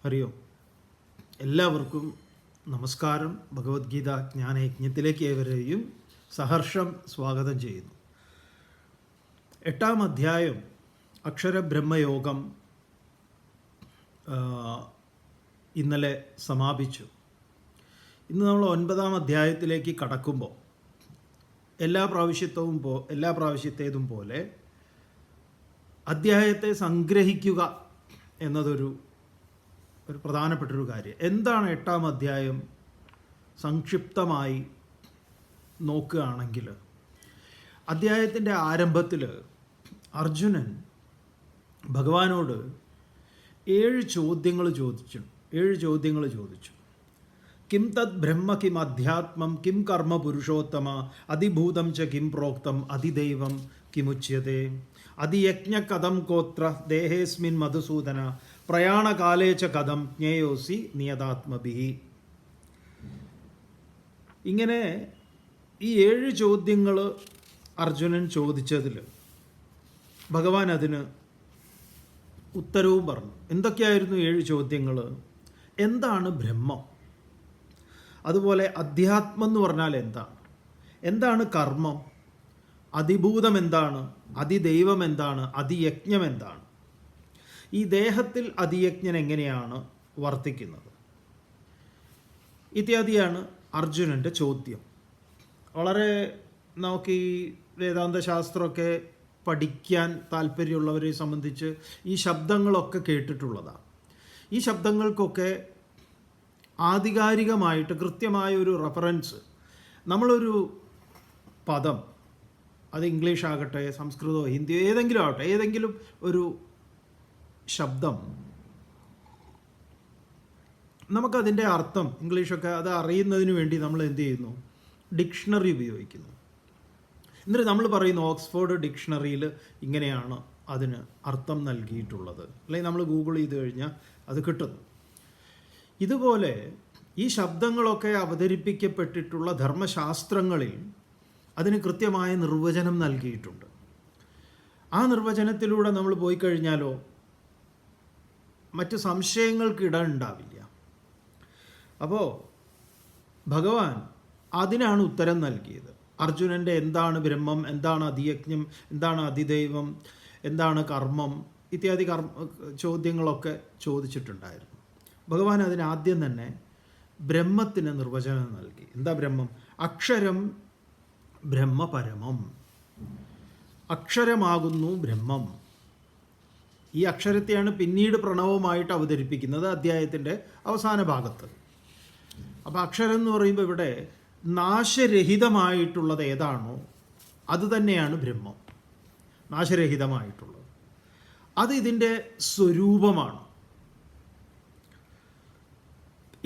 ഹരി ഓം. എല്ലാവർക്കും നമസ്കാരം. ഭഗവത്ഗീത ജ്ഞാനയജ്ഞത്തിലേക്ക് ഏവരെയും സഹർഷം സ്വാഗതം ചെയ്യുന്നു. 8-ാം അധ്യായം അക്ഷരബ്രഹ്മയോഗം ഇന്നലെ സമാപിച്ചു. ഇന്ന് നമ്മൾ 9-ാം അധ്യായത്തിലേക്ക് കടക്കുമ്പോൾ എല്ലാ പ്രാവശ്യത്തേതും പോലെ അധ്യായത്തെ സംഗ്രഹിക്കുക എന്നതൊരു പ്രധാനപ്പെട്ടൊരു കാര്യം. എന്താണ് 8-ാം അധ്യായം സംക്ഷിപ്തമായി നോക്കുകയാണെങ്കിൽ, അധ്യായത്തിൻ്റെ ആരംഭത്തിൽ അർജുനൻ ഭഗവാനോട് 7 ചോദ്യങ്ങൾ ചോദിച്ചു. കിം തദ് ബ്രഹ്മ കിം അധ്യാത്മം കിം കർമ്മ പുരുഷോത്തമ അതിഭൂതം ച കിം പ്രോക്തം അതിദൈവം കിമുച്യത്തെ അതിയജ്ഞ കഥം കോത്ര ദേഹേസ്മിൻ മധുസൂദന പ്രയാണകാലേ ച കഥം ജ്ഞേയോസി നിയതാത്മഭിഹി. ഇങ്ങനെ ഈ 7 ചോദ്യങ്ങൾ അർജുനൻ ചോദിച്ചതിൽ ഭഗവാൻ അതിന് ഉത്തരവും പറഞ്ഞു. എന്തൊക്കെയായിരുന്നു 7 ചോദ്യങ്ങൾ? എന്താണ് ബ്രഹ്മം? അതുപോലെ അധ്യാത്മം എന്ന് പറഞ്ഞാൽ എന്താണ് കർമ്മം? അതിഭൂതം എന്താണ്? അതിദൈവം എന്താണ്? അതിയജ്ഞം എന്താണ്? ഈ ദേഹത്തിൽ അതിയജ്ഞൻ എങ്ങനെയാണ് വർത്തിക്കുന്നത്? ഇത്യാദിയാണ് അർജുനൻ്റെ ചോദ്യം. വളരെ നമുക്ക് ഈ വേദാന്ത ശാസ്ത്രമൊക്കെ പഠിക്കാൻ താല്പര്യമുള്ളവരെ സംബന്ധിച്ച് ഈ ശബ്ദങ്ങളൊക്കെ കേട്ടിട്ടുള്ളതാണ്. ഈ ശബ്ദങ്ങൾക്കൊക്കെ ആധികാരികമായിട്ട് കൃത്യമായ ഒരു റെഫറൻസ്, നമ്മളൊരു പദം, അത് ഇംഗ്ലീഷ് ആകട്ടെ സംസ്കൃതമോ ഹിന്ദിയോ ഏതെങ്കിലും ആകട്ടെ, ഏതെങ്കിലും ഒരു ശബ്ദം നമുക്കതിൻ്റെ അർത്ഥം ഇംഗ്ലീഷൊക്കെ അത് അറിയുന്നതിന് വേണ്ടി നമ്മൾ എന്ത് ചെയ്യുന്നു? ഡിക്ഷണറി ഉപയോഗിക്കുന്നു. എന്നിട്ട് നമ്മൾ പറയുന്നു ഓക്സ്ഫോർഡ് ഡിക്ഷണറിയിൽ ഇങ്ങനെയാണ് അതിന് അർത്ഥം നൽകിയിട്ടുള്ളത്, അല്ലെങ്കിൽ നമ്മൾ ഗൂഗിൾ ചെയ്ത് കഴിഞ്ഞാൽ അത് കിട്ടുന്നു. ഇതുപോലെ ഈ ശബ്ദങ്ങളൊക്കെ അവതരിപ്പിക്കപ്പെട്ടിട്ടുള്ള ധർമ്മശാസ്ത്രങ്ങളിൽ അതിന് കൃത്യമായ നിർവചനം നൽകിയിട്ടുണ്ട്. ആ നിർവചനത്തിലൂടെ നമ്മൾ പോയി കഴിഞ്ഞാലോ മറ്റ് സംശയങ്ങൾക്ക് ഇട ഉണ്ടാവില്ല. അപ്പോൾ ഭഗവാൻ അതിനാണ് ഉത്തരം നൽകിയത്. അർജുനൻ്റെ എന്താണ് ബ്രഹ്മം, എന്താണ് അതിയജ്ഞം, എന്താണ് അതിദൈവം, എന്താണ് കർമ്മം ഇത്യാദി ചോദ്യങ്ങളൊക്കെ ചോദിച്ചിട്ടുണ്ടായിരുന്നു. ഭഗവാൻ അതിനാദ്യം തന്നെ ബ്രഹ്മത്തിന് നിർവചനം നൽകി. എന്താ ബ്രഹ്മം? അക്ഷരം ബ്രഹ്മപരമം. അക്ഷരമാകുന്നു ബ്രഹ്മം. ഈ അക്ഷരത്തെയാണ് പിന്നീട് പ്രണവമായിട്ട് അവതരിപ്പിക്കുന്നത് അധ്യായത്തിൻ്റെ അവസാന ഭാഗത്ത്. അപ്പോൾ അക്ഷരം എന്ന് പറയുമ്പോൾ ഇവിടെ നാശരഹിതമായിട്ടുള്ളത് ഏതാണോ അത് തന്നെയാണ് ബ്രഹ്മം. നാശരഹിതമായിട്ടുള്ളത് അത് ഇതിൻ്റെ സ്വരൂപമാണ്,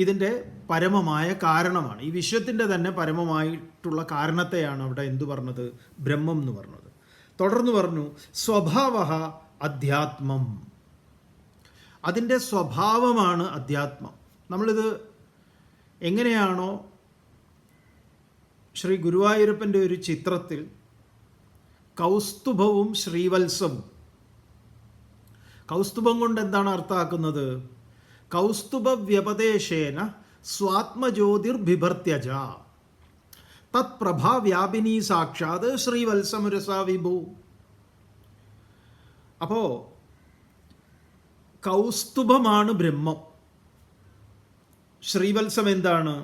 ഇതിൻ്റെ പരമമായ കാരണമാണ്. ഈ വിശ്വത്തിൻ്റെ തന്നെ പരമമായിട്ടുള്ള കാരണത്തെയാണ് അവിടെ എന്തു പറഞ്ഞത്? ബ്രഹ്മം എന്ന് പറഞ്ഞത്. തുടർന്ന് പറഞ്ഞു സ്വഭാവഃ അധ്യാത്മം. അതിൻ്റെ സ്വഭാവമാണ് അധ്യാത്മം. നമ്മളിത് എങ്ങനെയാണോ ശ്രീ ഗുരുവായൂരപ്പൻ്റെ ഒരു ചിത്രത്തിൽ കൗസ്തുഭവും ശ്രീവത്സവും, കൗസ്തുഭം കൊണ്ട് എന്താണ് അർത്ഥമാക്കുന്നത്? കൗസ്തുഭ വ്യപദേശേന സ്വാത്മജ്യോതിർബിഭർത്യജ തത് പ്രഭാവ്യാപിനി സാക്ഷാത് ശ്രീവത്സമുരസാ വിഭു. അപ്പോൾ കൗസ്തുഭമാണ് ബ്രഹ്മം, ശ്രീവത്സം എന്താണ്?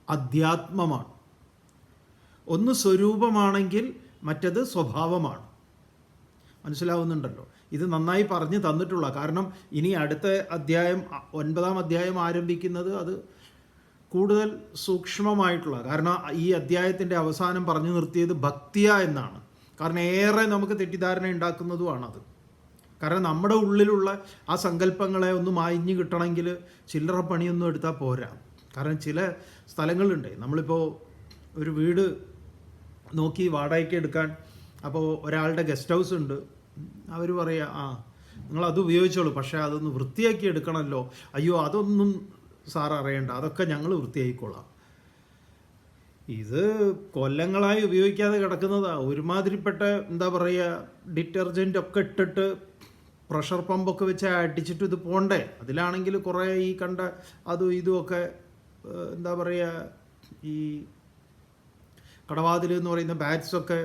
അധ്യാത്മമാണ്. ഒന്ന് സ്വരൂപമാണെങ്കിൽ മറ്റത് സ്വഭാവമാണ്. മനസ്സിലാവുന്നുണ്ടല്ലോ? ഇത് നന്നായി പറഞ്ഞു തന്നിട്ടുള്ള കാരണം ഇനി അടുത്ത അധ്യായം 9-ാം അധ്യായം ആരംഭിക്കുന്നത് അത് കൂടുതൽ സൂക്ഷ്മമായിട്ടുള്ള, കാരണം ഈ അധ്യായത്തിൻ്റെ അവസാനം പറഞ്ഞു നിർത്തിയത് ഭക്തിയ എന്നാണ്. കാരണം ഏറെ നമുക്ക് തെറ്റിദ്ധാരണ ഉണ്ടാക്കുന്നതുമാണത്. കാരണം നമ്മുടെ ഉള്ളിലുള്ള ആ സങ്കല്പങ്ങളെ ഒന്ന് മായ്ഞ്ഞ് കിട്ടണമെങ്കിൽ ചില്ലറ പണിയൊന്നും എടുത്താൽ പോരാ. കാരണം ചില സ്ഥലങ്ങളുണ്ട്, നമ്മളിപ്പോൾ ഒരു വീട് നോക്കി വാടകയ്ക്ക് എടുക്കാൻ, അപ്പോൾ ഒരാളുടെ ഗസ്റ്റ് ഹൗസ് ഉണ്ട്, അവർ പറയുക നിങ്ങളത് ഉപയോഗിച്ചോളൂ, പക്ഷേ അതൊന്ന് വൃത്തിയാക്കി എടുക്കണമല്ലോ. അയ്യോ അതൊന്നും സാർ അറിയണ്ട, അതൊക്കെ ഞങ്ങൾ വൃത്തിയാക്കിക്കോളാം. ഇത് കൊല്ലങ്ങളായി ഉപയോഗിക്കാതെ കിടക്കുന്നതാണ്. ഒരുമാതിരിപ്പെട്ട എന്താ പറയുക ഡിറ്റർജൻ്റ് ഒക്കെ ഇട്ടിട്ട് പ്രഷർ പമ്പൊക്കെ വെച്ച് അടിച്ചിട്ട് ഇത് പോണ്ടേ. അതിലാണെങ്കിൽ കുറേ ഈ കണ്ട അതും ഇതുമൊക്കെ എന്താ പറയുക, ഈ കടവാതിൽ എന്ന് പറയുന്ന ബാറ്റ്സൊക്കെ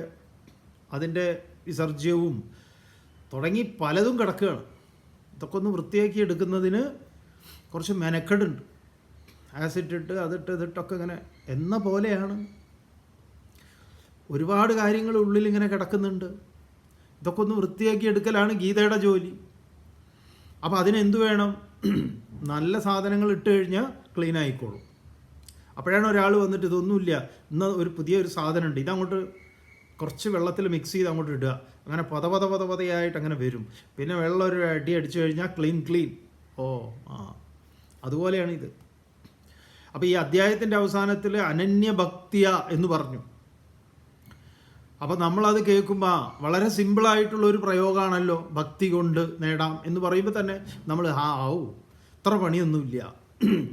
അതിൻ്റെ വിസർജ്യവും തുടങ്ങി പലതും കിടക്കുകയാണ്. ഇതൊക്കെ ഒന്ന് വൃത്തിയാക്കി എടുക്കുന്നതിന് കുറച്ച് മെനക്കെടുണ്ട്. ആസിഡ് ഇട്ട് ഇതിട്ടൊക്കെ ഇങ്ങനെ എന്ന പോലെയാണ്. ഒരുപാട് കാര്യങ്ങൾ ഉള്ളിൽ ഇങ്ങനെ കിടക്കുന്നുണ്ട്. ഇതൊക്കെ ഒന്ന് വൃത്തിയാക്കി എടുക്കലാണ് ഗീതയുടെ ജോലി. അപ്പോൾ അതിനെന്ത് വേണം? നല്ല സാധനങ്ങൾ ഇട്ട് കഴിഞ്ഞാൽ ക്ലീൻ ആയിക്കോളും. അപ്പോഴാണ് ഒരാൾ വന്നിട്ട് ഇതൊന്നുമില്ല, ഇന്ന് ഒരു പുതിയൊരു സാധനമുണ്ട്, ഇതങ്ങോട്ട് കുറച്ച് വെള്ളത്തിൽ മിക്സ് ചെയ്ത് അങ്ങോട്ട് ഇടുക, അങ്ങനെ പതയായിട്ട് അങ്ങനെ വരും. പിന്നെ വെള്ളം ഒരു അടി അടിച്ചു കഴിഞ്ഞാൽ ക്ലീൻ. അതുപോലെയാണ് ഇത്. അപ്പോൾ ഈ അധ്യായത്തിൻ്റെ അവസാനത്തിൽ അനന്യഭക്തിയ എന്ന് പറഞ്ഞു. അപ്പോൾ നമ്മളത് കേൾക്കുമ്പോൾ വളരെ സിമ്പിളായിട്ടുള്ളൊരു പ്രയോഗമാണല്ലോ, ഭക്തി കൊണ്ട് നേടാം എന്ന് പറയുമ്പോൾ തന്നെ നമ്മൾ ഇത്ര പണിയൊന്നുമില്ല.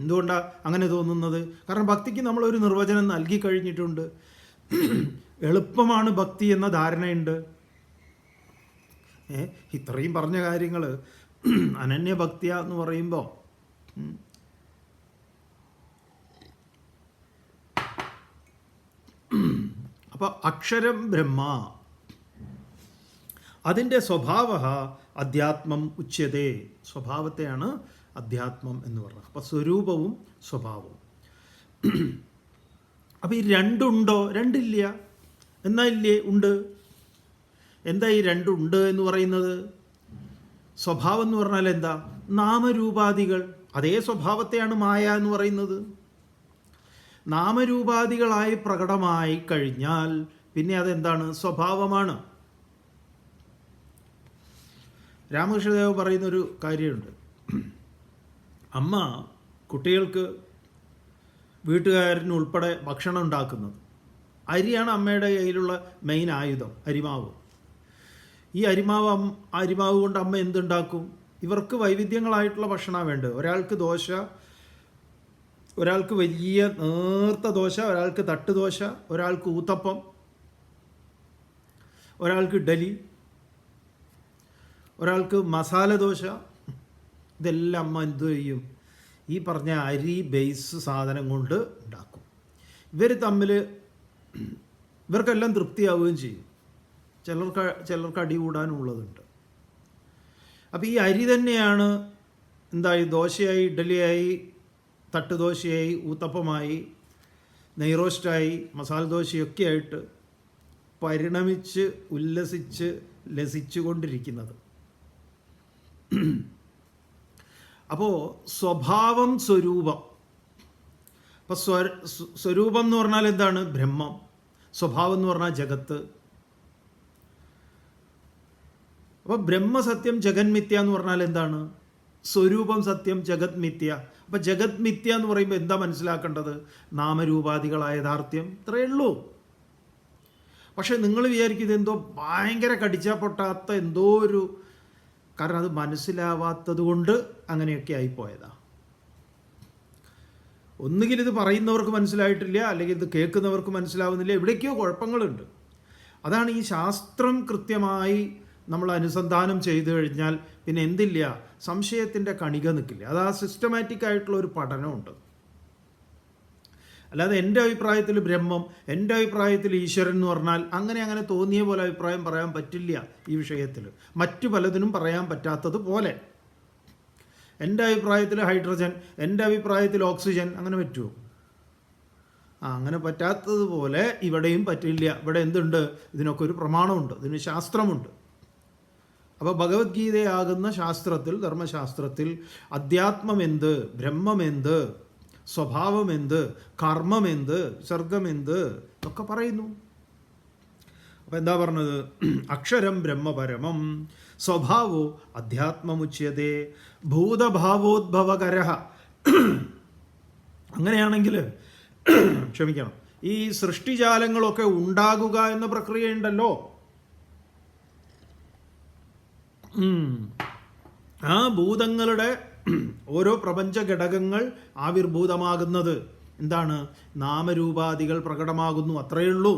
എന്തുകൊണ്ടാണ് അങ്ങനെ തോന്നുന്നത്? കാരണം ഭക്തിക്ക് നമ്മളൊരു നിർവചനം നൽകി കഴിഞ്ഞിട്ടുണ്ട്. എളുപ്പമാണ് ഭക്തി എന്ന ധാരണയുണ്ട്. ഇത്രയും പറഞ്ഞ കാര്യങ്ങൾ അനന്യഭക്തിയ എന്ന് പറയുമ്പോൾ അപ്പോൾ അക്ഷരം ബ്രഹ്മ, അതിൻ്റെ സ്വഭാവ അധ്യാത്മം ഉച്യതേ. സ്വഭാവത്തെയാണ് അധ്യാത്മം എന്ന് പറഞ്ഞത്. അപ്പോൾ സ്വരൂപവും സ്വഭാവവും. അപ്പോൾ ഈ രണ്ടുണ്ടോ? രണ്ടില്ല. എന്നാ ഇല്ലേ? ഉണ്ട്. എന്താ ഈ രണ്ടുണ്ട് എന്ന് പറയുന്നത്? സ്വഭാവം എന്ന് പറഞ്ഞാൽ എന്താ? നാമരൂപാദികൾ. അതേ സ്വഭാവത്തെയാണ് മായ എന്ന് പറയുന്നത്. നാമരൂപാദികളായി പ്രകടമായി കഴിഞ്ഞാൽ പിന്നെ അതെന്താണ്? സ്വഭാവമാണ്. രാമകൃഷ്ണദേവ് പറയുന്നൊരു കാര്യമുണ്ട്. അമ്മ കുട്ടികൾക്ക് വീട്ടുകാരനുൾപ്പെടെ ഭക്ഷണം ഉണ്ടാക്കുന്നത്. അരിയാണ് അമ്മയുടെ കയ്യിലുള്ള മെയിൻ ആയുധം, അരിമാവ്. ഈ അരിമാവ് കൊണ്ട് അമ്മ എന്തുണ്ടാക്കും? ഇവർക്ക് വൈവിധ്യങ്ങളായിട്ടുള്ള ഭക്ഷണമാണ് വേണ്ടത്. ഒരാൾക്ക് ദോശ, ഒരാൾക്ക് വലിയ നേർത്ത ദോശ, ഒരാൾക്ക് തട്ട് ദോശ, ഒരാൾക്ക് ഊത്തപ്പം, ഒരാൾക്ക് ഇഡലി, ഒരാൾക്ക് മസാല ദോശ. ഇതെല്ലാം അമ്മ എന്ത് ചെയ്യും? ഈ പറഞ്ഞ അരി ബേസ് സാധനം കൊണ്ട് ഉണ്ടാക്കും. ഇവർക്കെല്ലാം തൃപ്തിയാവുകയും ചെയ്യും. ചിലർക്ക് അടി കൂടാനുള്ളതുണ്ട്. അപ്പോൾ ഈ അരി തന്നെയാണ് എന്തായി? ദോശയായി, ഇഡലിയായി, തട്ടുദോശയായി, ഊത്തപ്പമായി, നെയ്റോസ്റ്റായി, മസാല ദോശയൊക്കെ ആയിട്ട് പരിണമിച്ച് ഉല്ലസിച്ച് ലസിച്ചു കൊണ്ടിരിക്കുന്നത്. അപ്പോൾ സ്വഭാവം സ്വരൂപം. അപ്പോൾ സ്വരൂപം എന്ന് പറഞ്ഞാൽ എന്താണ്? ബ്രഹ്മം. സ്വഭാവം എന്ന് പറഞ്ഞാൽ ജഗത്ത്. അപ്പോൾ ബ്രഹ്മസത്യം ജഗന്മിഥ്യ എന്ന് പറഞ്ഞാൽ എന്താണ്? സ്വരൂപം സത്യം, ജഗത് മിഥ്യ. അപ്പോൾ ജഗത് മിഥ്യ എന്ന് പറയുമ്പോൾ എന്താ മനസ്സിലാക്കേണ്ടത്? നാമരൂപാദികളായ യഥാർത്ഥ്യം. ഇത്രയേ ഉള്ളൂ. പക്ഷെ നിങ്ങൾ വിചാരിക്കും ഇതെന്തോ ഭയങ്കര കടിച്ചാൽ പൊട്ടാത്ത എന്തോ ഒരു, കാരണം അത് മനസ്സിലാവാത്തത് കൊണ്ട് അങ്ങനെയൊക്കെ ആയിപ്പോയതാ. ഒന്നുകിൽ ഇത് പറയുന്നവർക്ക് മനസ്സിലായിട്ടില്ല, അല്ലെങ്കിൽ ഇത് കേൾക്കുന്നവർക്ക് മനസ്സിലാവുന്നില്ല. എവിടേക്കോ കുഴപ്പങ്ങളുണ്ട്. അതാണ് ഈ ശാസ്ത്രം കൃത്യമായി നമ്മൾ അനുസന്ധാനം ചെയ്തു കഴിഞ്ഞാൽ പിന്നെ എന്തില്ല? സംശയത്തിൻ്റെ കണിക നിൽക്കില്ല. അത് ആ സിസ്റ്റമാറ്റിക് ആയിട്ടുള്ള ഒരു പഠനമുണ്ട്. അല്ലാതെ എൻ്റെ അഭിപ്രായത്തിൽ ബ്രഹ്മം, എൻ്റെ അഭിപ്രായത്തിൽ ഈശ്വരൻ എന്ന് പറഞ്ഞാൽ അങ്ങനെ തോന്നിയ പോലെ അഭിപ്രായം പറയാൻ പറ്റില്ല ഈ വിഷയത്തിൽ. മറ്റു പലതിനും പറയാൻ പറ്റാത്തത് പോലെ. എൻ്റെ അഭിപ്രായത്തിൽ ഹൈഡ്രജൻ, എൻ്റെ അഭിപ്രായത്തിൽ ഓക്സിജൻ, അങ്ങനെ പറ്റുമോ? അങ്ങനെ പറ്റാത്തതുപോലെ ഇവിടെയും പറ്റില്ല. ഇവിടെ എന്തുണ്ട്? ഇതിനൊക്കെ ഒരു പ്രമാണമുണ്ട്, ഇതിന് ശാസ്ത്രമുണ്ട്. അപ്പോൾ ഭഗവത്ഗീതയാകുന്ന ശാസ്ത്രത്തിൽ, ധർമ്മശാസ്ത്രത്തിൽ അധ്യാത്മമെന്ത്, ബ്രഹ്മമെന്ത്, സ്വഭാവമെന്ത്, കർമ്മമെന്ത്, വിസർഗമെന്ത് ഒക്കെ പറയുന്നു. അപ്പം എന്താ പറഞ്ഞത്? അക്ഷരം ബ്രഹ്മപരമം സ്വഭാവോ അധ്യാത്മമുച്യതേ ഭൂതഭാവോദ്ഭവകര. അങ്ങനെയാണെങ്കിൽ ക്ഷമിക്കണം, ഈ സൃഷ്ടിജാലങ്ങളൊക്കെ ഉണ്ടാകുക എന്ന പ്രക്രിയ ഉണ്ടല്ലോ, ആ ഭൂതങ്ങളുടെ ഓരോ പ്രപഞ്ച ഘടകങ്ങൾ ആവിർഭൂതമാകുന്നത് എന്താണ്? നാമരൂപാദികൾ പ്രകടമാകുന്നു, അത്രയേ ഉള്ളൂ.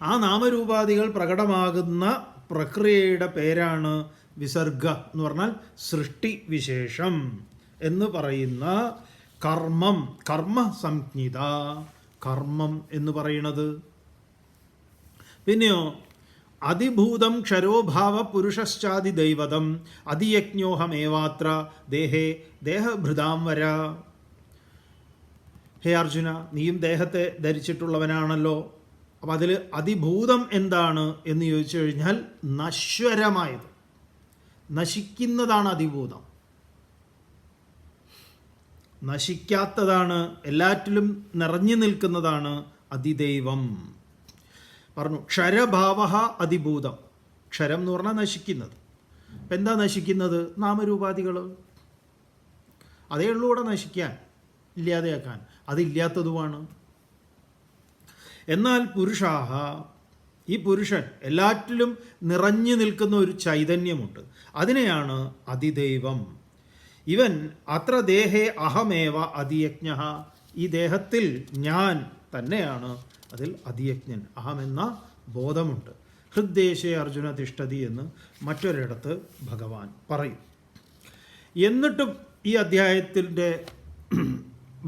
ആ നാമരൂപാദികൾ പ്രകടമാകുന്ന പ്രക്രിയയുടെ പേരാണ് വിസർഗ എന്ന് പറഞ്ഞാൽ സൃഷ്ടി വിശേഷം എന്ന് പറയുന്ന കർമ്മം, കർമ്മസംജ്ഞിത കർമ്മം എന്ന് പറയുന്നത്. പിന്നെയോ അതിഭൂതം ക്ഷരോഭാവ പുരുഷശ്ചാദി ദൈവതം അതിയജ്ഞോഹമേവാത്ര ദേഹേ ദേഹഭൃതാം വര. ഹേ അർജുന, നീയും ദേഹത്തെ ധരിച്ചിട്ടുള്ളവനാണല്ലോ. അപ്പം അതിൽ അതിഭൂതം എന്താണ് എന്ന് ചോദിച്ചു കഴിഞ്ഞാൽ നശ്വരമായത്, നശിക്കുന്നതാണ് അതിഭൂതം. നശിക്കാത്തതാണ്, എല്ലാറ്റിലും നിറഞ്ഞു നിൽക്കുന്നതാണ് അതിദൈവം. പറഞ്ഞു ക്ഷരഭാവ അതിഭൂതം. ക്ഷരം എന്ന് പറഞ്ഞാൽ നശിക്കുന്നത്. അപ്പം എന്താ നശിക്കുന്നത്? നാമരൂപാധികൾ. അതേ ഉള്ളൂ ഇവിടെ നശിക്കാൻ, ഇല്ലാതെയാക്കാൻ. അതില്ലാത്തതുമാണ്. എന്നാൽ പുരുഷാഹ, ഈ പുരുഷൻ എല്ലാറ്റിലും നിറഞ്ഞു നിൽക്കുന്ന ഒരു ചൈതന്യമുണ്ട്, അതിനെയാണ് അതിദൈവം. ഇവൻ അത്ര ദേഹേ അഹമേവ അതിയജ്ഞ, ഈ ദേഹത്തിൽ ഞാൻ തന്നെയാണ് അതിൽ അതിയജ്ഞൻ. അഹമെന്ന ബോധമുണ്ട്. ഹൃദ്ദേശേ അർജുന തിഷ്ഠതി എന്ന് മറ്റൊരിടത്ത് ഭഗവാൻ പറയും. എന്നിട്ടും ഈ അധ്യായത്തിൻ്റെ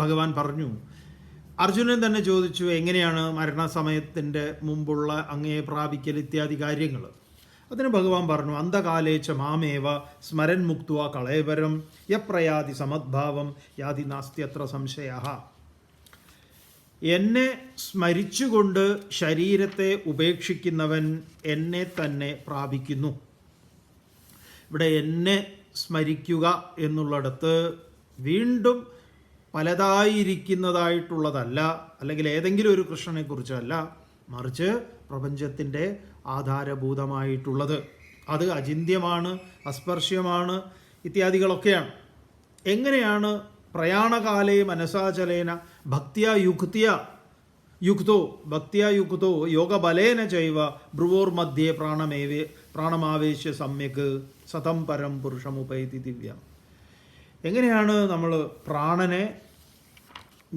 ഭഗവാൻ പറഞ്ഞു, അർജുനൻ തന്നെ ചോദിച്ചു, എങ്ങനെയാണ് മരണസമയത്തിൻ്റെ മുമ്പുള്ള അങ്ങയെ പ്രാപിക്കൽ ഇത്യാദി കാര്യങ്ങൾ. അതിന് ഭഗവാൻ പറഞ്ഞു, അന്ധകാലേച്ച മാമേവ സ്മരൻ മുക്ത്വ കളേവരം യപ്രയാതി സമദ്ഭാവം യാതി നാസ്ത്യത്ര സംശയ. എന്നെ സ്മരിച്ചുകൊണ്ട് ശരീരത്തെ ഉപേക്ഷിക്കുന്നവൻ എന്നെ തന്നെ പ്രാപിക്കുന്നു. ഇവിടെ എന്നെ സ്മരിക്കുക എന്നുള്ളിടത്ത് വീണ്ടും പലതായിരിക്കുന്നതായിട്ടുള്ളതല്ല, അല്ലെങ്കിൽ ഏതെങ്കിലും ഒരു കൃഷ്ണനെക്കുറിച്ചല്ല, മറിച്ച് പ്രപഞ്ചത്തിൻ്റെ ആധാരഭൂതമായിട്ടുള്ളത്. അത് അചിന്ത്യമാണ്, അസ്പർശ്യമാണ് ഇത്യാദികളൊക്കെയാണ്. എങ്ങനെയാണ് പ്രയാണകാലേ മനസാചലേന ഭക്തിയാ യുക്തോ യോഗബലേന ചൈവ ഭ്രുവോർമധ്യേ പ്രാണമാവേശ്യ സമ്യക് സതം പരം പുരുഷമുപൈതി ദിവ്യം. എങ്ങനെയാണ് നമ്മൾ പ്രാണനെ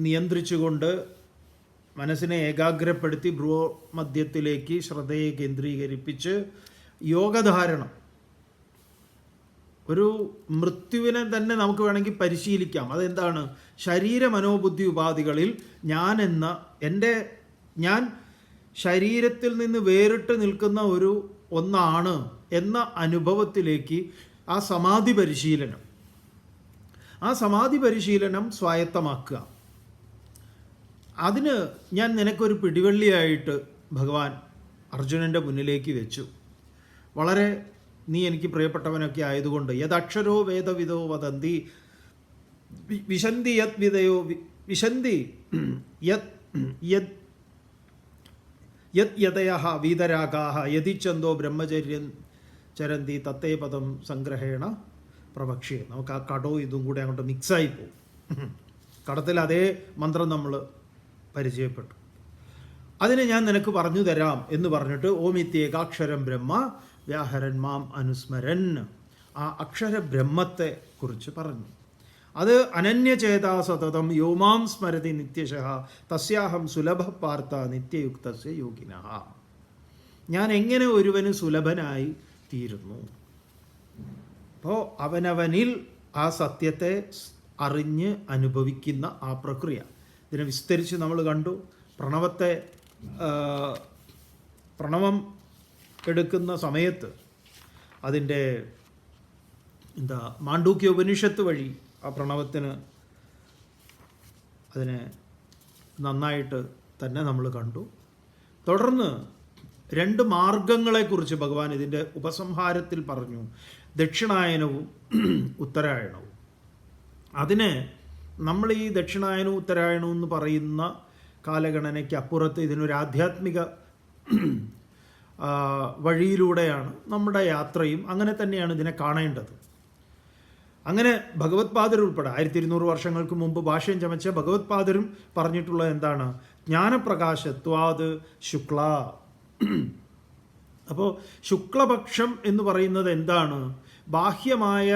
നിയന്ത്രിച്ചുകൊണ്ട് മനസ്സിനെ ഏകാഗ്രപ്പെടുത്തി ഭ്രുവോമധ്യത്തിലേക്ക് ശ്രദ്ധയെ കേന്ദ്രീകരിപ്പിച്ച് യോഗധാരണം, ഒരു മൃത്യുവിനെ തന്നെ നമുക്ക് വേണമെങ്കിൽ പരിശീലിക്കാം. അതെന്താണ്? ശരീര മനോബുദ്ധി ഉപാധികളിൽ ഞാൻ ശരീരത്തിൽ നിന്ന് വേറിട്ട് നിൽക്കുന്ന ഒന്നാണ് എന്ന അനുഭവത്തിലേക്ക് ആ സമാധി പരിശീലനം സ്വായത്തമാക്കുക. അതിന് ഞാൻ നിനക്കൊരു പിടിവള്ളിയായിട്ട് ഭഗവാൻ അർജുനൻ്റെ മുന്നിലേക്ക് വെച്ചു. വളരെ നീ എനിക്ക് പ്രിയപ്പെട്ടവനൊക്കെ ആയതുകൊണ്ട് യദക്ഷരോ വേദവിദോ വദന്തി വിശന്തി യത് വിദയോ വിശന്തി യതയഃ വീതരാഗാഃ യതിച്ഛന്തോ ബ്രഹ്മചര്യം ചരന്തി തത്തേ പദം സംഗ്രഹേണ പ്രവക്ഷ്യ. നമുക്ക് ആ കടവും ഇതും കൂടെ അങ്ങോട്ട് മിക്സായി പോകും. കടത്തിൽ അതേ മന്ത്രം നമ്മൾ പരിചയപ്പെട്ടു. അതിനെ ഞാൻ നിനക്ക് പറഞ്ഞു തരാം എന്ന് പറഞ്ഞിട്ട് ഓമിത്യേകാക്ഷരം ബ്രഹ്മ വ്യാഹരൻ മാം അനുസ്മരൻ, ആ അക്ഷരബ്രഹ്മത്തെ കുറിച്ച് പറഞ്ഞു. അത് അനന്യചേതാ സതതം യോമാം സ്മരതി നിത്യശഃ തസ്യാഹം സുലഭ പാർത്ത നിത്യയുക്തസ്യ യോഗിനഃ. ഞാൻ എങ്ങനെ ഒരുവന് സുലഭനായി തീരുന്നു? അപ്പോൾ അവനവനിൽ ആ സത്യത്തെ അറിഞ്ഞ് അനുഭവിക്കുന്ന ആ പ്രക്രിയ, ഇതിനെ വിസ്തരിച്ച് നമ്മൾ കണ്ടു. പ്രണവം എടുക്കുന്ന സമയത്ത് അതിൻ്റെ മാണ്ഡൂക്യ ഉപനിഷത്ത് വഴി ആ പ്രണവത്തിന് അതിനെ നന്നായിട്ട് തന്നെ നമ്മൾ കണ്ടു. തുടർന്ന് 2 മാർഗങ്ങളെക്കുറിച്ച് ഭഗവാൻ ഇതിൻ്റെ ഉപസംഹാരത്തിൽ പറഞ്ഞു, ദക്ഷിണായനവും ഉത്തരായണവും. അതിന് നമ്മൾ ഈ ദക്ഷിണായനവും ഉത്തരായണവും എന്ന് പറയുന്ന കാലഗണനയ്ക്ക് അപ്പുറത്ത് ഇതിനൊരു ആധ്യാത്മിക വഴിയിലൂടെയാണ് നമ്മുടെ യാത്രയും. അങ്ങനെ തന്നെയാണ് ഇതിനെ കാണേണ്ടത്. അങ്ങനെ ഭഗവത് പാദർ ഉൾപ്പെടെ 1200 വർഷങ്ങൾക്ക് മുമ്പ് ഭാഷ്യം ചമച്ച ഭഗവത് പാദരും പറഞ്ഞിട്ടുള്ളത് എന്താണ്? ജ്ഞാനപ്രകാശത്വാത് ശുക്ല. അപ്പോൾ ശുക്ലപക്ഷം എന്ന് പറയുന്നത് എന്താണ്? ബാഹ്യമായ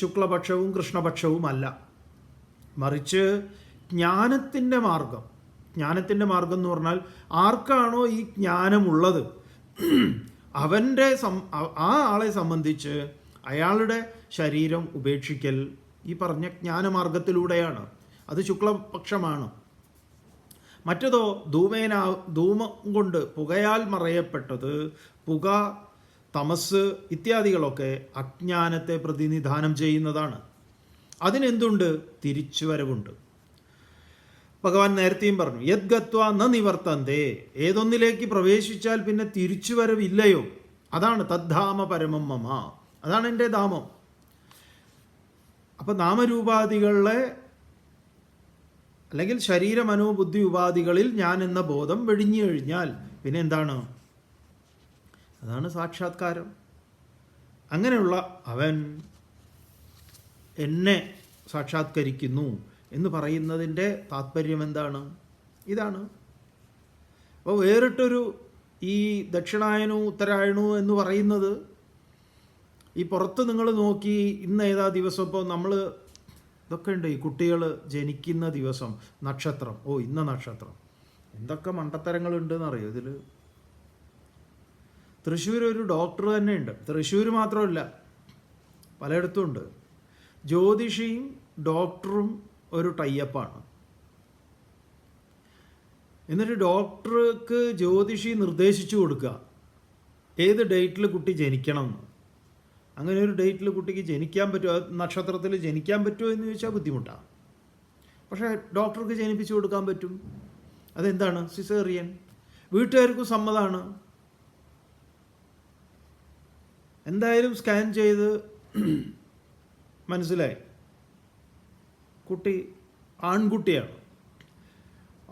ശുക്ലപക്ഷവും കൃഷ്ണപക്ഷവും അല്ല, മറിച്ച് ജ്ഞാനത്തിൻ്റെ മാർഗം. ജ്ഞാനത്തിൻ്റെ മാർഗം എന്ന് പറഞ്ഞാൽ ആർക്കാണോ ഈ ജ്ഞാനമുള്ളത് അവൻ്റെ ആ ആളെ സംബന്ധിച്ച് അയാളുടെ ശരീരം ഉപേക്ഷിക്കൽ ഈ പറഞ്ഞ ജ്ഞാനമാർഗത്തിലൂടെയാണ്. അത് ശുക്ലപക്ഷമാണ്. മറ്റതോ ധൂമം കൊണ്ട് പുകയാൽ മറയപ്പെട്ടത്, പുക, തമസ് ഇത്യാദികളൊക്കെ അജ്ഞാനത്തെ പ്രതിനിധാനം ചെയ്യുന്നതാണ്. അതിനെന്തുണ്ട്? തിരിച്ചുവരവുണ്ട്. ഭഗവാൻ നേരത്തെയും പറഞ്ഞു, യത് ഗത്വ ന നിവർത്തന്തേ, ഏതൊന്നിലേക്ക് പ്രവേശിച്ചാൽ പിന്നെ തിരിച്ചുവരവില്ലയോ, അതാണ് തദ്ധാമ പരമം മമ, അതാണ് എൻ്റെ ധാമം. അപ്പം നാമരൂപാദികളെ അല്ലെങ്കിൽ ശരീര മനോബുദ്ധി ഉപാധികളിൽ ഞാൻ എന്ന ബോധം വെടിഞ്ഞു കഴിഞ്ഞാൽ പിന്നെ എന്താണ്? അതാണ് സാക്ഷാത്കാരം. അങ്ങനെയുള്ള അവൻ എന്നെ സാക്ഷാത്കരിക്കുന്നു എന്ന് പറയുന്നതിൻ്റെ താത്പര്യം എന്താണ്? ഇതാണ്. അപ്പോൾ വേറിട്ടൊരു ഈ ദക്ഷിണായനവും ഉത്തരായണവും എന്ന് പറയുന്നത്, ഈ പുറത്ത് നിങ്ങൾ നോക്കി ഇന്ന് ഏതാ ദിവസം, ഇപ്പോൾ നമ്മൾ ഇതൊക്കെ ഉണ്ട്, ഈ കുട്ടികൾ ജനിക്കുന്ന ദിവസം നക്ഷത്രം, ഇന്ന നക്ഷത്രം, എന്തൊക്കെ മണ്ടത്തരങ്ങളുണ്ടെന്നറിയോ ഇതിൽ. തൃശ്ശൂർ ഒരു ഡോക്ടർ തന്നെ ഉണ്ട്, തൃശ്ശൂർ മാത്രമല്ല പലയിടത്തും ഉണ്ട്. ജ്യോതിഷിയും ഡോക്ടറും ഒരു ടൈപ്പാണ്. എന്നിട്ട് ഡോക്ടർക്ക് ജ്യോതിഷി നിർദ്ദേശിച്ചു കൊടുക്കുക ഏത് ഡേറ്റിൽ കുട്ടി ജനിക്കണം എന്ന്. അങ്ങനെ ഒരു ഡേറ്റിൽ കുട്ടിക്ക് ജനിക്കാൻ പറ്റുമോ, നക്ഷത്രത്തിൽ ജനിക്കാൻ പറ്റുമോ എന്ന് ചോദിച്ചാൽ ബുദ്ധിമുട്ടാണ്. പക്ഷേ ഡോക്ടർക്ക് ജനിപ്പിച്ചു കൊടുക്കാൻ പറ്റും. അതെന്താണ്? സിസേറിയൻ. വീട്ടുകാർക്കും സമ്മതമാണ്. എന്തായാലും സ്കാൻ ചെയ്ത് മനസ്സിലായി കുട്ടി ആൺകുട്ടിയാണ്.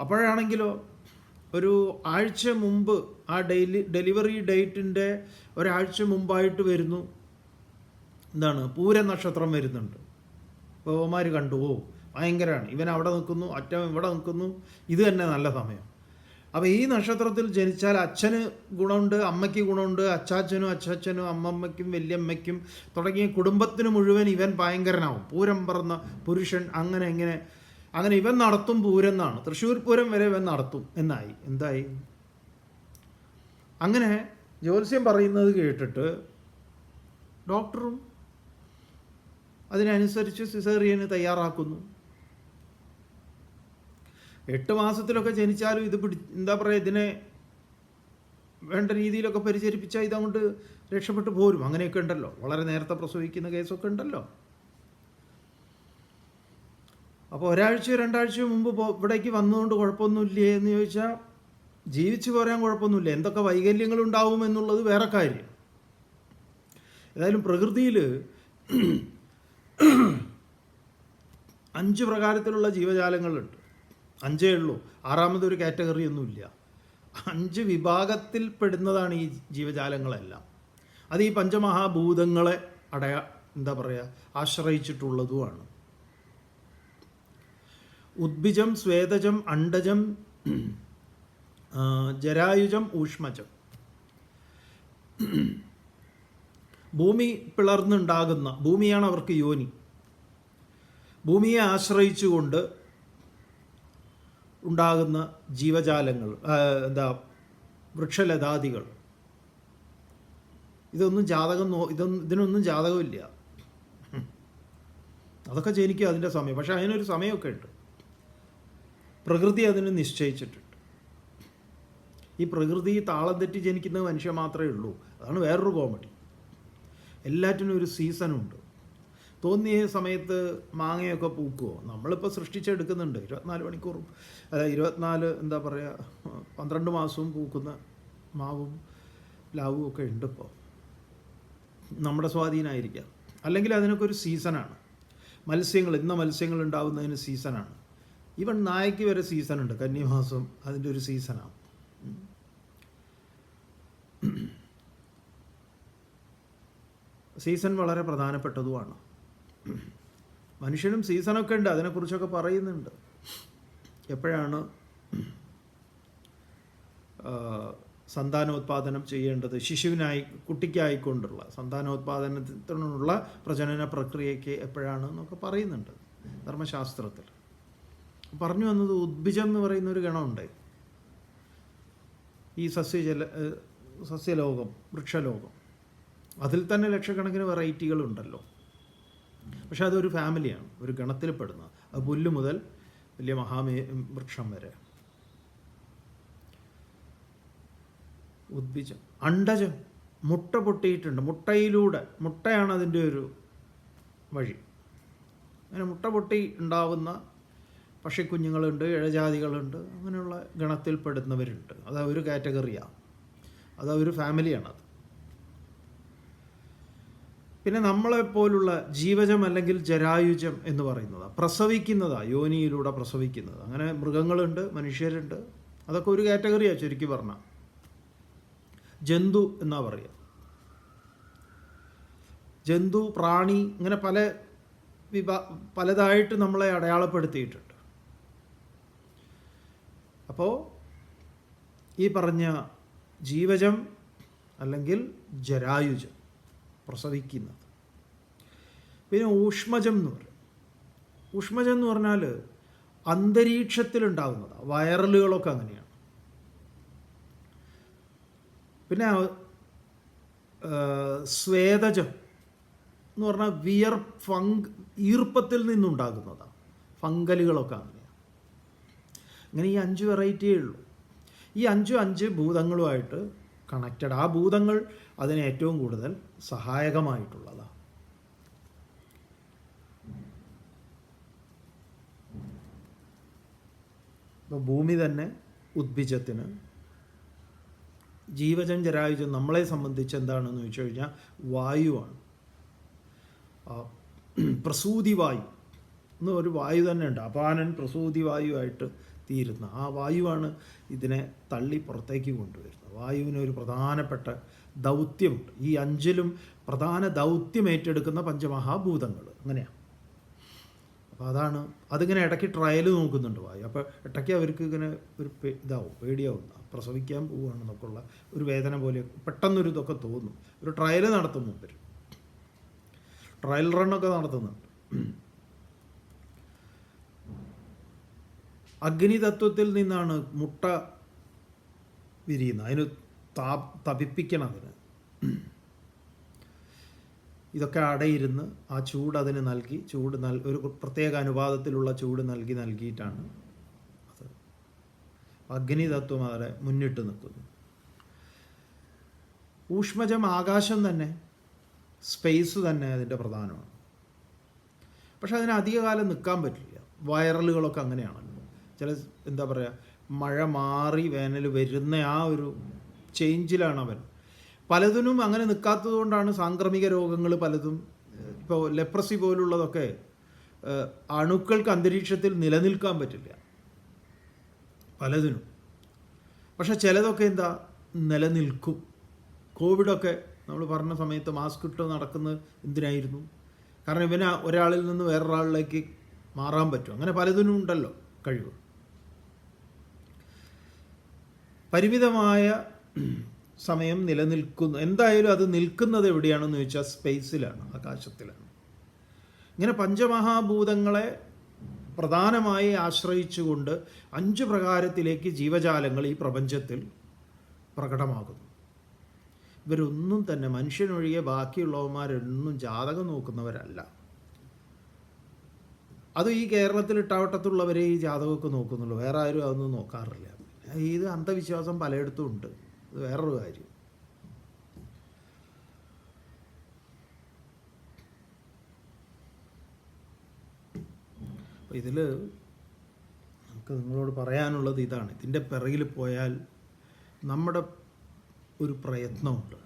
അപ്പോഴാണെങ്കിലോ ഒരു ആഴ്ച മുമ്പ്, ആ ഡെലിവറി ഡേറ്റിൻ്റെ ഒരാഴ്ച മുമ്പായിട്ട് വരുന്നു, എന്താണ്, പൂര നക്ഷത്രം വരുന്നുണ്ട്. ബഹുമാർ കണ്ടു, ഭയങ്കരമാണ്, ഇവൻ അവിടെ നിൽക്കുന്നു, അറ്റം ഇവിടെ നിൽക്കുന്നു, ഇത് തന്നെ നല്ല സമയം. അപ്പോൾ ഈ നക്ഷത്രത്തിൽ ജനിച്ചാൽ അച്ഛന് ഗുണമുണ്ട്, അമ്മയ്ക്ക് ഗുണമുണ്ട്, അച്ഛനും അമ്മമ്മയ്ക്കും വല്യമ്മയ്ക്കും തുടങ്ങിയ കുടുംബത്തിന് മുഴുവൻ ഇവൻ ഭയങ്കരനാവും, പൂരം പറന്ന പുരുഷൻ. അങ്ങനെ ഇവൻ നടത്തും പൂരം എന്നാണ്, തൃശ്ശൂർ പൂരം വരെ ഇവൻ നടത്തും എന്നായി. എന്തായി? അങ്ങനെ ജ്യോത്സ്യം പറയുന്നത് കേട്ടിട്ട് ഡോക്ടറും അതിനനുസരിച്ച് സിസേറിയന് തയ്യാറാക്കുന്നു. 8 മാസത്തിലൊക്കെ ജനിച്ചാലും ഇത് എന്താ പറയുക, ഇതിനെ വേണ്ട രീതിയിലൊക്കെ പരിചരിപ്പിച്ചാൽ ഇതങ്ങോട്ട് രക്ഷപ്പെട്ടു പോരും. അങ്ങനെയൊക്കെ ഉണ്ടല്ലോ, വളരെ നേരത്തെ പ്രസവിക്കുന്ന കേസൊക്കെ ഉണ്ടല്ലോ. അപ്പോൾ 1-2 ആഴ്ച മുമ്പ് ഇവിടേക്ക് വന്നുകൊണ്ട് കുഴപ്പമൊന്നുമില്ലേ എന്ന് ചോദിച്ചാൽ ജീവിച്ചു പോരാൻ കുഴപ്പമൊന്നുമില്ല. എന്തൊക്കെ വൈകല്യങ്ങളുണ്ടാവും എന്നുള്ളത് വേറെ കാര്യം. ഏതായാലും പ്രകൃതിയിൽ 5 പ്രകാരത്തിലുള്ള ജീവജാലങ്ങളുണ്ട്. 5 ഉള്ളൂ, 6ാമതൊരു കാറ്റഗറി ഒന്നുമില്ല. 5 വിഭാഗത്തിൽ പെടുന്നതാണ് ഈ ജീവജാലങ്ങളെല്ലാം. അത് ഈ പഞ്ചമഹാഭൂതങ്ങളെ എന്താ പറയുക, ആശ്രയിച്ചിട്ടുള്ളതുമാണ്. ഉദ്ഭിജം, സ്വേദജം, അണ്ഡജം, ജരായുജം, ഊഷ്മജം. ഭൂമി പിളർന്നുണ്ടാകുന്ന, ഭൂമിയാണ് അവർക്ക് യോനി. ഭൂമിയെ ആശ്രയിച്ചുകൊണ്ട് ഉണ്ടാകുന്ന ജീവജാലങ്ങൾ, വൃക്ഷലതാദികൾ, ഇതിനൊന്നും ജാതകമില്ല. അതൊക്കെ ജനിക്കുക അതിൻ്റെ സമയം. പക്ഷെ അതിനൊരു സമയമൊക്കെ ഉണ്ട്. പ്രകൃതി അതിന് നിശ്ചയിച്ചിട്ടുണ്ട്. ഈ പ്രകൃതി താളം തെറ്റി ജനിക്കുന്നത് മനുഷ്യൻ മാത്രമേ ഉള്ളൂ. അതാണ് വേറൊരു കോമഡി. എല്ലാറ്റിനും ഒരു സീസണുണ്ട്. തോന്നിയ സമയത്ത് മാങ്ങയൊക്കെ പൂക്കുമോ? നമ്മളിപ്പോൾ സൃഷ്ടിച്ചെടുക്കുന്നുണ്ട് 24 മണിക്കൂറും, 24 എന്താ പറയുക 12 മാസവും പൂക്കുന്ന മാവും പ്ലാവും ഒക്കെ ഉണ്ട് ഇപ്പോൾ. നമ്മുടെ സ്വാധീനമായിരിക്കാം. അല്ലെങ്കിൽ അതിനൊക്കെ ഒരു സീസണാണ്. ഇന്ന മത്സ്യങ്ങൾ ഉണ്ടാകുന്നതിന് സീസണാണ്. ഈവൻ നായയ്ക്ക് വരെ സീസണുണ്ട്. കന്നിമാസം അതിൻ്റെ ഒരു സീസണാണ്. സീസൺ വളരെ പ്രധാനപ്പെട്ടതുമാണ്. മനുഷ്യനും സീസണൊക്കെ ഉണ്ട്, അതിനെക്കുറിച്ചൊക്കെ പറയുന്നുണ്ട്. എപ്പോഴാണ് സന്താനോത്പാദനം ചെയ്യേണ്ടത്, കുട്ടിക്കായിക്കൊണ്ടുള്ള സന്താനോത്പാദനത്തിനുള്ള പ്രജനന പ്രക്രിയയ്ക്ക് എപ്പോഴാണ് എന്നൊക്കെ പറയുന്നുണ്ട് ധർമ്മശാസ്ത്രത്തിൽ. പറഞ്ഞു വന്നത് ഉദ്ഭിജം എന്ന് പറയുന്ന ഒരു ഗണമുണ്ട്. ഈ സസ്യലോകം, വൃക്ഷലോകം, അതിൽ തന്നെ ലക്ഷക്കണക്കിന് വെറൈറ്റികളുണ്ടല്ലോ. പക്ഷെ അതൊരു ഫാമിലിയാണ്, ഒരു ഗണത്തിൽ പെടുന്ന. അത് പുല്ല് മുതൽ വലിയ വൃക്ഷം വരെ. ഉദ്ഭിജം, അണ്ടജം, മുട്ട പൊട്ടിയിട്ടുണ്ട്. മുട്ടയാണ് അതിൻ്റെ ഒരു വഴി. അങ്ങനെ മുട്ട പൊട്ടി ഉണ്ടാവുന്ന പക്ഷിക്കുഞ്ഞുങ്ങളുണ്ട്, ഇഴജാതികളുണ്ട്, അങ്ങനെയുള്ള ഗണത്തിൽപ്പെടുന്നവരുണ്ട്. അത് ഒരു കാറ്റഗറിയാണ്, അത് ഒരു ഫാമിലിയാണത്. പിന്നെ നമ്മളെപ്പോലുള്ള ജീവജം അല്ലെങ്കിൽ ജരായുജം എന്ന് പറയുന്നത് പ്രസവിക്കുന്നതാണ്, യോനിയിലൂടെ പ്രസവിക്കുന്നത്. അങ്ങനെ മൃഗങ്ങളുണ്ട്, മനുഷ്യരുണ്ട്, അതൊക്കെ ഒരു കാറ്റഗറിയാണ് ചുരുക്കി പറഞ്ഞാൽ. ജന്തു എന്നാ പറയുക. ജന്തു, പ്രാണി, ഇങ്ങനെ പലതായിട്ട് നമ്മളെ അടയാളപ്പെടുത്തിയിട്ടുണ്ട്. അപ്പോൾ ഈ പറഞ്ഞ ജീവജം അല്ലെങ്കിൽ ജരായുജം, പ്രസവിക്കുന്നത്. പിന്നെ ഊഷ്മജം എന്ന് പറയും. ഊഷ്മജം എന്ന് പറഞ്ഞാൽ അന്തരീക്ഷത്തിലുണ്ടാകുന്നതാണ്. വൈറലുകളൊക്കെ അങ്ങനെയാണ്. പിന്നെ സ്വേദജം എന്ന് പറഞ്ഞാൽ ഈർപ്പത്തിൽ നിന്നുണ്ടാകുന്നതാണ്. ഫംഗലുകളൊക്കെ അങ്ങനെയാണ്. അങ്ങനെ ഈ 5 വെറൈറ്റിയേ ഉള്ളൂ. ഈ 5 ഭൂതങ്ങളുമായിട്ട് കണക്റ്റഡ്. ആ ഭൂതങ്ങൾ അതിന് ഏറ്റവും കൂടുതൽ സഹായകമായിട്ടുള്ളതാണ്. ഇപ്പോൾ ഭൂമി തന്നെ ഉദ്ഭിജത്തിന്, ജീവജം ജരായുജം നമ്മളെ സംബന്ധിച്ച് എന്താണെന്ന് ചോദിച്ചു കഴിഞ്ഞാൽ വായുവാണ്. പ്രസൂതി വായു എന്ന് ഒരു വായു തന്നെ ഉണ്ട്. അപാനൻ പ്രസൂതി വായുവായിട്ട് തീരുന്ന ആ വായുവാണ് ഇതിനെ തള്ളി പുറത്തേക്ക് കൊണ്ടുവരുന്നത്. വായുവിന് ഒരു പ്രധാനപ്പെട്ട ദൗത്യമുണ്ട്. ഈ 5ലും പ്രധാന ദൗത്യം ഏറ്റെടുക്കുന്ന പഞ്ചമഹാഭൂതങ്ങൾ അങ്ങനെയാണ്. അപ്പോൾ അതിങ്ങനെ ഇടയ്ക്ക് ട്രയൽ നോക്കുന്നുണ്ട് വായു. അപ്പോൾ ഇടയ്ക്ക് അവർക്ക് ഇങ്ങനെ ഒരു പേടിയാവും, പ്രസവിക്കാൻ പോവുകയാണെന്നൊക്കെ ഉള്ള ഒരു വേദന പോലെ പെട്ടെന്നൊരു ഇതൊക്കെ തോന്നും. ഒരു ട്രയൽ നടത്തുന്നു, ട്രയൽ റണ്ണൊക്കെ നടത്തുന്നുണ്ട്. അഗ്നിതത്വത്തിൽ നിന്നാണ് മുട്ട വിരിയുന്നത്. അതിന് തപിപ്പിക്കണം. അതിന് ഇതൊക്കെ അടയിരുന്ന് ആ ചൂട് അതിന് നൽകി, ഒരു പ്രത്യേക അനുപാതത്തിലുള്ള ചൂട് നൽകിയിട്ടാണ് അത് അഗ്നിതത്വം അവിടെ മുന്നിട്ട് നിൽക്കുന്നു. ഊഷ്മജം ആകാശം തന്നെ, സ്പേസ് തന്നെ അതിൻ്റെ പ്രധാനമാണ്. പക്ഷെ അതിന് അധികകാലം നിൽക്കാൻ പറ്റില്ല. വൈറലുകളൊക്കെ അങ്ങനെയാണല്ലോ. ചില എന്താ പറയുക, മഴ മാറി വേനൽ വരുന്ന ആ ഒരു ചേഞ്ചിലാണ് അവൻ. പലതിനും അങ്ങനെ നിൽക്കാത്തത് കൊണ്ടാണ് സാംക്രമിക രോഗങ്ങൾ പലതും. ഇപ്പോൾ ലെപ്രസി പോലുള്ളതൊക്കെ അണുക്കൾക്ക് അന്തരീക്ഷത്തിൽ നിലനിൽക്കാൻ പറ്റില്ല പലതിനും. പക്ഷെ ചിലതൊക്കെ നിലനിൽക്കും. കോവിഡൊക്കെ നമ്മൾ പറഞ്ഞ സമയത്ത് മാസ്ക് ഇട്ട് നടക്കുന്നത് എന്തിനായിരുന്നു? കാരണം ഇവന് ഒരാളിൽ നിന്ന് വേറൊരാളിലേക്ക് മാറാൻ പറ്റും. അങ്ങനെ പലതിനും ഉണ്ടല്ലോ കഴിവ്. പരിമിതമായ സമയം നിലനിൽക്കുന്നു. എന്തായാലും അത് നിൽക്കുന്നത് എവിടെയാണെന്ന് ചോദിച്ചാൽ സ്പേസിലാണ്, ആകാശത്തിലാണ്. ഇങ്ങനെ പഞ്ചമഹാഭൂതങ്ങളെ പ്രധാനമായി ആശ്രയിച്ചുകൊണ്ട് 5 പ്രകാരത്തിലേക്ക് ജീവജാലങ്ങൾ ഈ പ്രപഞ്ചത്തിൽ പ്രകടമാകുന്നു. ഇവരൊന്നും തന്നെ, മനുഷ്യനൊഴികെ ബാക്കിയുള്ളവന്മാരൊന്നും ജാതകം നോക്കുന്നവരല്ല. അത് ഈ കേരളത്തിൽ ഇട്ടാവട്ടത്തുള്ളവരെ ഈ ജാതകമൊക്കെ നോക്കുന്നുള്ളൂ. വേറെ ആരും അതൊന്നും നോക്കാറില്ല. ഇത് അന്ധവിശ്വാസം പലയിടത്തും ഉണ്ട്. അത് വേറൊരു കാര്യം. അപ്പോൾ ഇതിൽ നമുക്ക് നിങ്ങളോട് പറയാനുള്ളത് ഇതാണ്. ഇതിൻ്റെ പിറകിൽ പോയാൽ നമ്മുടെ ഒരു പ്രയത്നമുണ്ട്.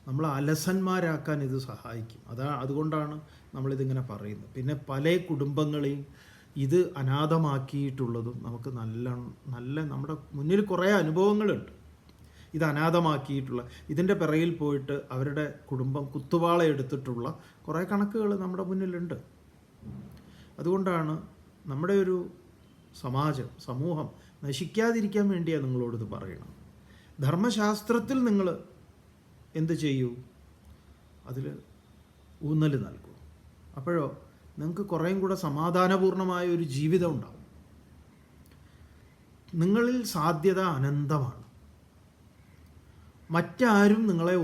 നമ്മൾ അലസന്മാരാക്കാൻ ഇത് സഹായിക്കും. അതുകൊണ്ടാണ് നമ്മളിതിങ്ങനെ പറയുന്നത്. പിന്നെ പല കുടുംബങ്ങളെയും ഇത് അനാഥമാക്കിയിട്ടുള്ളതും നമുക്ക് നല്ല നമ്മുടെ മുന്നിൽ കുറേ അനുഭവങ്ങളുണ്ട്. ഇത് അനാഥമാക്കിയിട്ടുള്ള, ഇതിൻ്റെ പിറകിൽ പോയിട്ട് അവരുടെ കുടുംബം കുത്തുവാള എടുത്തിട്ടുള്ള കുറേ കണക്കുകൾ നമ്മുടെ മുന്നിലുണ്ട്. അതുകൊണ്ടാണ് നമ്മുടെ ഒരു സമൂഹം നശിക്കാതിരിക്കാൻ വേണ്ടിയാണ് നിങ്ങളോടിത് പറയണം. ധർമ്മശാസ്ത്രത്തിൽ നിങ്ങൾ എന്ത് ചെയ്യൂ? അതിൽ ഊന്നൽ നൽകൂ. അപ്പോഴോ നിങ്ങൾക്ക് കുറേയും കൂടെ സമാധാനപൂർണമായ ഒരു ജീവിതം ഉണ്ടാവും. നിങ്ങളിൽ സാധ്യത അനന്തമാണ്. മറ്റാരും നിങ്ങളെ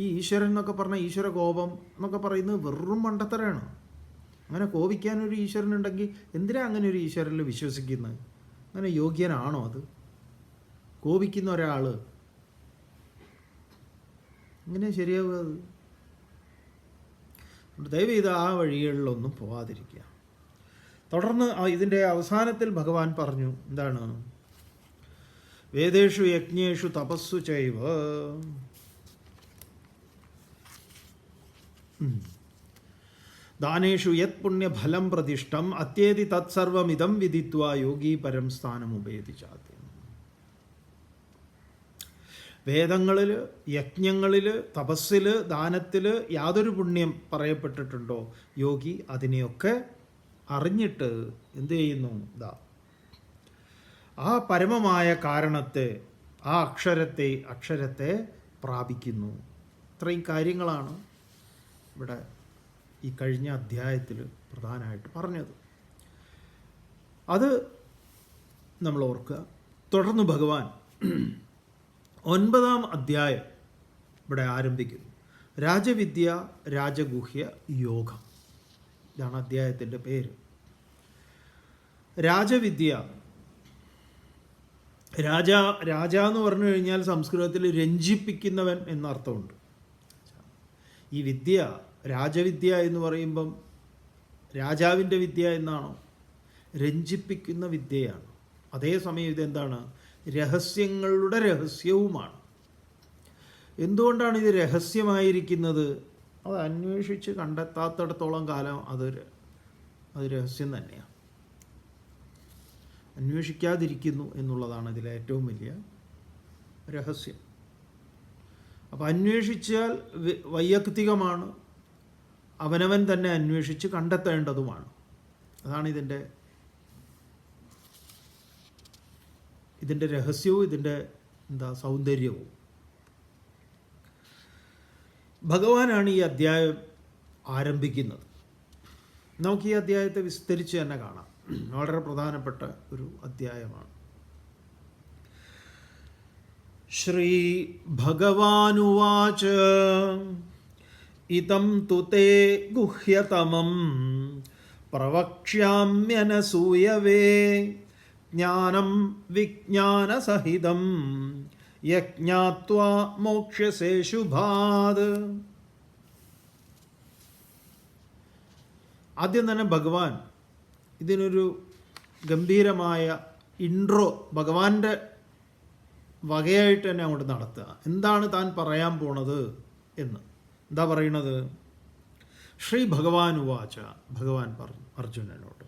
ഈ ഈശ്വരൻ എന്നൊക്കെ പറഞ്ഞാൽ ഈശ്വര കോപം എന്നൊക്കെ പറയുന്നത് വെറും മണ്ടത്തരാണ്. അങ്ങനെ കോപിക്കാനൊരു ഈശ്വരനുണ്ടെങ്കിൽ എന്തിനാ അങ്ങനെ ഒരു ഈശ്വരനിൽ വിശ്വസിക്കുന്നത്? അങ്ങനെ യോഗ്യനാണോ അത്? കോപിക്കുന്ന ഒരാൾ എങ്ങനെ ശരിയാവുക അത്? ദയവ് ചെയ്ത് ആ വഴികളിലൊന്നും പോവാതിരിക്കുക. തുടർന്ന് ഇതിൻ്റെ അവസാനത്തിൽ ഭഗവാൻ പറഞ്ഞു, എന്താണ്? വേദേഷു യജ്ഞേഷു തപസ്സു ചൈവ ദാനേഷു യത് പുണ്യഫലം പ്രതിഷ്ഠം അത്യേതി തത്സർവമിതം വിദിത്വാ യോഗി പരം സ്ഥാനമുപേതി ചാതി. വേദങ്ങളിൽ, യജ്ഞങ്ങളിൽ, തപസ്സിൽ, ദാനത്തിൽ യാതൊരു പുണ്യം പറയപ്പെട്ടിട്ടുണ്ടോ, യോഗി അതിനെയൊക്കെ അറിഞ്ഞിട്ട് എന്ത് ചെയ്യുന്നു? ആ പരമമായ കാരണത്തെ, ആ അക്ഷരത്തെ പ്രാപിക്കുന്നു. ഇത്രയും കാര്യങ്ങളാണ് ഇവിടെ ഈ കഴിഞ്ഞ അധ്യായത്തിൽ പ്രധാനമായിട്ട് പറഞ്ഞത്. അത് നമ്മൾ ഓർക്കുക. തുടർന്ന് ഭഗവാൻ 9-ാം അധ്യായം ഇവിടെ ആരംഭിക്കുന്നു. രാജവിദ്യ രാജഗുഹ്യ യോഗം, ഇതാണ് അധ്യായത്തിൻ്റെ പേര്. രാജവിദ്യ, രാജ എന്ന് പറഞ്ഞു കഴിഞ്ഞാൽ സംസ്കൃതത്തിൽ രഞ്ജിപ്പിക്കുന്നവൻ എന്നർത്ഥമുണ്ട്. ഈ വിദ്യ, രാജവിദ്യ എന്ന് പറയുമ്പം രാജാവിൻ്റെ വിദ്യ എന്നാണോ? രഞ്ജിപ്പിക്കുന്ന വിദ്യയാണ്. അതേസമയം ഇതെന്താണ്? രഹസ്യങ്ങളുടെ രഹസ്യവുമാണ്. എന്തുകൊണ്ടാണ് ഇത് രഹസ്യമായിരിക്കുന്നത്? അത് അന്വേഷിച്ച് കണ്ടെത്താത്തിടത്തോളം കാലം അത് രഹസ്യം തന്നെയാണ്. അന്വേഷിക്കാതിരിക്കുന്നു എന്നുള്ളതാണ് ഇതിലെ ഏറ്റവും വലിയ രഹസ്യം. അപ്പോൾ അന്വേഷിച്ചാൽ വൈയക്തികമാണ്, അവനവൻ തന്നെ അന്വേഷിച്ച് കണ്ടെത്തേണ്ടതുമാണ്. അതാണ് ഇതിൻ്റെ രഹസ്യവും ഇതിൻ്റെ സൗന്ദര്യവും. ഭഗവാനാണ് ഈ അധ്യായം ആരംഭിക്കുന്നത്. നമുക്ക് ഈ അധ്യായത്തെ വിസ്തരിച്ച് തന്നെ കാണാം. വളരെ പ്രധാനപ്പെട്ട ഒരു അധ്യായമാണ്. ശ്രീ ഭഗവാനുവാച ഇതം തു തേ ഗുഹ്യതമം പ്രവക്ഷ്യാമ്യനസൂയവേ ജ്ഞാനം വിജ്ഞാനസഹിതം യജ്ഞാത്വാ മോക്ഷ്യസേ ശുഭാത്. ആദ്യം തന്നെ ഭഗവാൻ ഇതിനൊരു ഗംഭീരമായ ഇൻട്രോ ഭഗവാന്റെ വകയായിട്ട് തന്നെ അങ്ങോട്ട് നടത്തുക. എന്താണ് താൻ പറയാൻ പോണത് എന്ന്. എന്താ പറയണത്? ശ്രീ ഭഗവാൻ ഉവാച, ഭഗവാൻ പറഞ്ഞു അർജുനനോട്,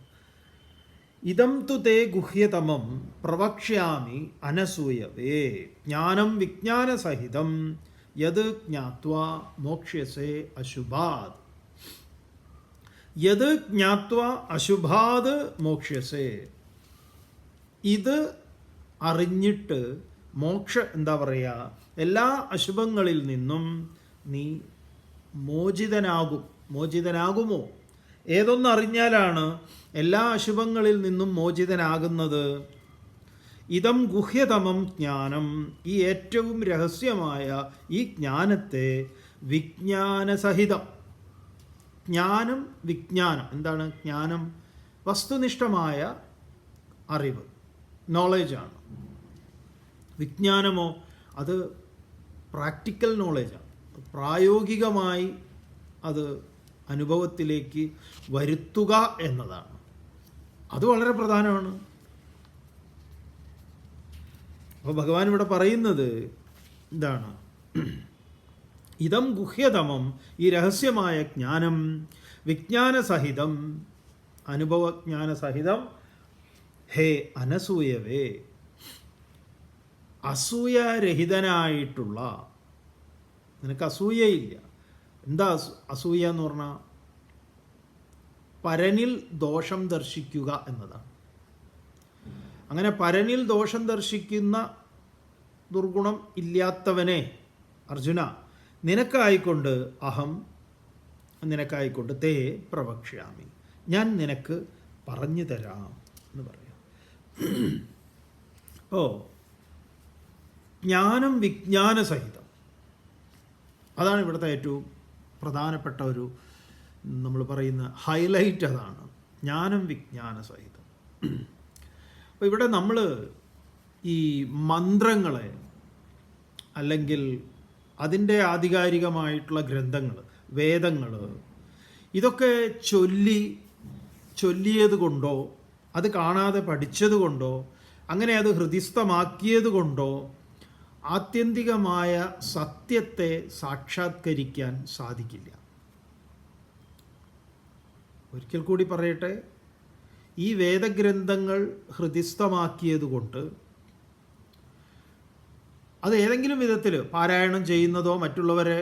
ഇതം തു തേ ഗുഹ്യതമം പ്രവക്ഷ്യാമി അനസൂയവേ ജ്ഞാനം വിജ്ഞാനസഹിതം യത് ജ്ഞാത്വാ മോക്ഷ്യസേ അശുഭാത്. യത് ജ്ഞാത്വാ അശുഭാത് മോക്ഷ്യസേ. ഇത് അറിഞ്ഞിട്ട് എന്താ പറയുക, എല്ലാ അശുഭങ്ങളിൽ നിന്നും നീ മോചിതനാകുമോ? ഏതൊന്നറിഞ്ഞാലാണ് എല്ലാ അശുഭങ്ങളിൽ നിന്നും മോചിതനാകുന്നത്? ഇതം ഗുഹ്യതമം ജ്ഞാനം, ഈ ഏറ്റവും രഹസ്യമായ ഈ ജ്ഞാനത്തെ വിജ്ഞാനസഹിതം. ജ്ഞാനം, വിജ്ഞാനം. എന്താണ് ജ്ഞാനം? വസ്തുനിഷ്ഠമായ അറിവ്, നോളേജാണ്. വിജ്ഞാനമോ അത് പ്രാക്ടിക്കൽ നോളേജാണ്. പ്രായോഗികമായി അത് അനുഭവത്തിലേക്ക് വരുത്തുക എന്നതാണ്. അത് വളരെ പ്രധാനമാണ്. അപ്പോൾ ഭഗവാൻ ഇവിടെ പറയുന്നത് എന്താണ്? ഇതം ഗുഹ്യതമം, ഈ രഹസ്യമായ ജ്ഞാനം, വിജ്ഞാനസഹിതം, അനുഭവജ്ഞാനസഹിതം, ഹേ അനസൂയവേ, അസൂയാരഹിതനായിട്ടുള്ള, നിനക്ക് അസൂയയില്ല. എന്താ അസൂയ എന്ന് പറഞ്ഞാൽ? പരനിൽ ദോഷം ദർശിക്കുക എന്നതാണ്. അങ്ങനെ പരനിൽ ദോഷം ദർശിക്കുന്ന ദുർഗുണം ഇല്ലാത്തവനെ അർജുന, നിനക്കായിക്കൊണ്ട് നിനക്കായിക്കൊണ്ട് തേ പ്രവക്ഷ്യാമി, ഞാൻ നിനക്ക് പറഞ്ഞു തരാം എന്ന് പറയാം. ജ്ഞാനം വിജ്ഞാനസഹിതം. അതാണ് ഇവിടുത്തെ ഏറ്റവും പ്രധാനപ്പെട്ട ഒരു നമ്മൾ പറയുന്ന ഹൈലൈറ്റ്. അതാണ് ജ്ഞാനം വിജ്ഞാനസഹിതം. അപ്പോൾ ഇവിടെ നമ്മൾ ഈ മന്ത്രങ്ങളെ അല്ലെങ്കിൽ അതിൻ്റെ ആധികാരികമായിട്ടുള്ള ഗ്രന്ഥങ്ങൾ, വേദങ്ങൾ, ഇതൊക്കെ ചൊല്ലിയത് കൊണ്ടോ അത് കാണാതെ പഠിച്ചത് കൊണ്ടോ അങ്ങനെ അത് ഹൃദിസ്ഥമാക്കിയത് കൊണ്ടോ ആത്യന്തികമായ സത്യത്തെ സാക്ഷാത്കരിക്കാൻ സാധിക്കില്ല. ഒരിക്കൽ കൂടി പറയട്ടെ, ഈ വേദഗ്രന്ഥങ്ങൾ ഹൃദിസ്ഥമാക്കിയത് കൊണ്ട്, അത് ഏതെങ്കിലും വിധത്തിൽ പാരായണം ചെയ്യുന്നതോ മറ്റുള്ളവരെ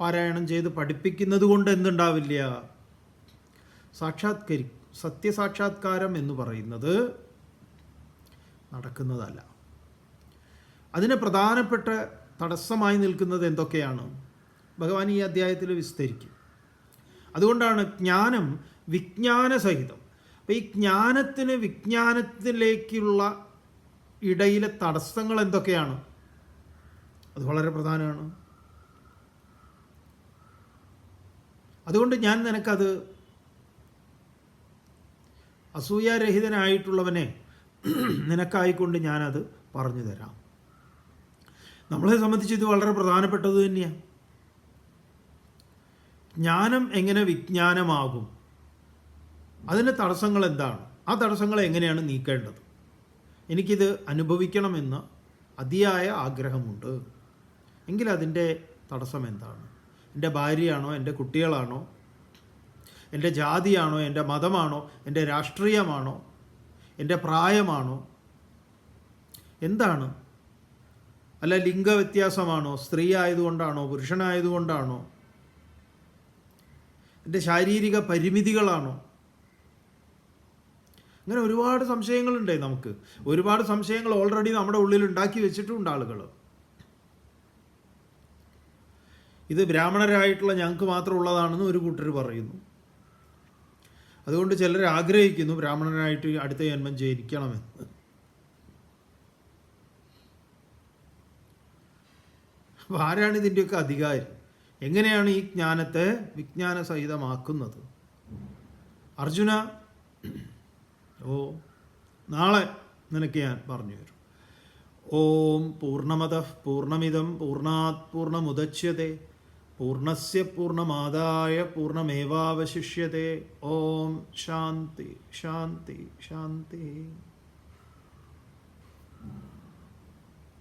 പാരായണം ചെയ്ത് പഠിപ്പിക്കുന്നത് കൊണ്ട് എന്തുണ്ടാവില്ല? സത്യസാക്ഷാത്കാരം എന്ന് പറയുന്നത് നടക്കുന്നതല്ല. അതിന് പ്രധാനപ്പെട്ട തടസ്സമായി നിൽക്കുന്നത് എന്തൊക്കെയാണ്? ഭഗവാൻ ഈ അധ്യായത്തിൽ വിസ്തരിക്കും. അതുകൊണ്ടാണ് ജ്ഞാനം വിജ്ഞാനസഹിതം. അപ്പോൾ ഈ ജ്ഞാനത്തിന് വിജ്ഞാനത്തിലേക്കുള്ള ഇടയിലെ തടസ്സങ്ങൾ എന്തൊക്കെയാണ്? അത് വളരെ പ്രധാനമാണ്. അതുകൊണ്ട് ഞാൻ നിനക്കത് അസൂയാരഹിതനായിട്ടുള്ളവനെ നിനക്കായിക്കൊണ്ട് ഞാനത് പറഞ്ഞു തരാം. നമ്മളെ സംബന്ധിച്ച് ഇത് വളരെ പ്രധാനപ്പെട്ടത് തന്നെയാണ്. ജ്ഞാനം എങ്ങനെ വിജ്ഞാനമാകും? അതിന് തടസ്സങ്ങൾ എന്താണ്? ആ തടസ്സങ്ങൾ എങ്ങനെയാണ് നീക്കേണ്ടത്? എനിക്കിത് അനുഭവിക്കണമെന്ന് അതിയായ ആഗ്രഹമുണ്ട് എങ്കിൽ അതിൻ്റെ തടസ്സം എന്താണ്? എൻ്റെ ഭാര്യയാണോ, എൻ്റെ കുട്ടികളാണോ, എൻ്റെ ജാതിയാണോ, എൻ്റെ മതമാണോ, എൻ്റെ രാഷ്ട്രീയമാണോ, എൻ്റെ പ്രായമാണോ, എന്താണ്? അല്ല ലിംഗവ്യത്യാസമാണോ, സ്ത്രീ ആയതുകൊണ്ടാണോ, പുരുഷനായതുകൊണ്ടാണോ, എൻ്റെ ശാരീരിക പരിമിതികളാണോ? അങ്ങനെ ഒരുപാട് സംശയങ്ങളുണ്ട് നമുക്ക്. ഒരുപാട് സംശയങ്ങൾ ഓൾറെഡി നമ്മുടെ ഉള്ളിൽ ഉണ്ടാക്കി വെച്ചിട്ടുണ്ട് ആളുകൾ. ഇത് ബ്രാഹ്മണരായിട്ടുള്ള ഞങ്ങൾക്ക് മാത്രം ഉള്ളതാണെന്ന് ഒരു കൂട്ടർ പറയുന്നു. അതുകൊണ്ട് ചിലർ ആഗ്രഹിക്കുന്നു ബ്രാഹ്മണനായിട്ട് അടുത്ത ജന്മം ജനിക്കണമെന്ന്. അപ്പോൾ ആരാണ് ഇതിൻ്റെയൊക്കെ അധികാരി? എങ്ങനെയാണ് ഈ ജ്ഞാനത്തെ വിജ്ഞാനസഹിതമാക്കുന്നത്? അർജുന, നാളെ നിനക്ക് ഞാൻ പറഞ്ഞു തരും. ഓം പൂർണ്ണമതഃ പൂർണ്ണമിദം പൂർണ്ണാത് പൂർണ്ണമുദച്യത്തെ പൂർണ്ണസ്യ പൂർണ്ണമാദായ പൂർണ്ണമേവാവശിഷ്യത്തെ. ഓം ശാന്തി ശാന്തി ശാന്തി.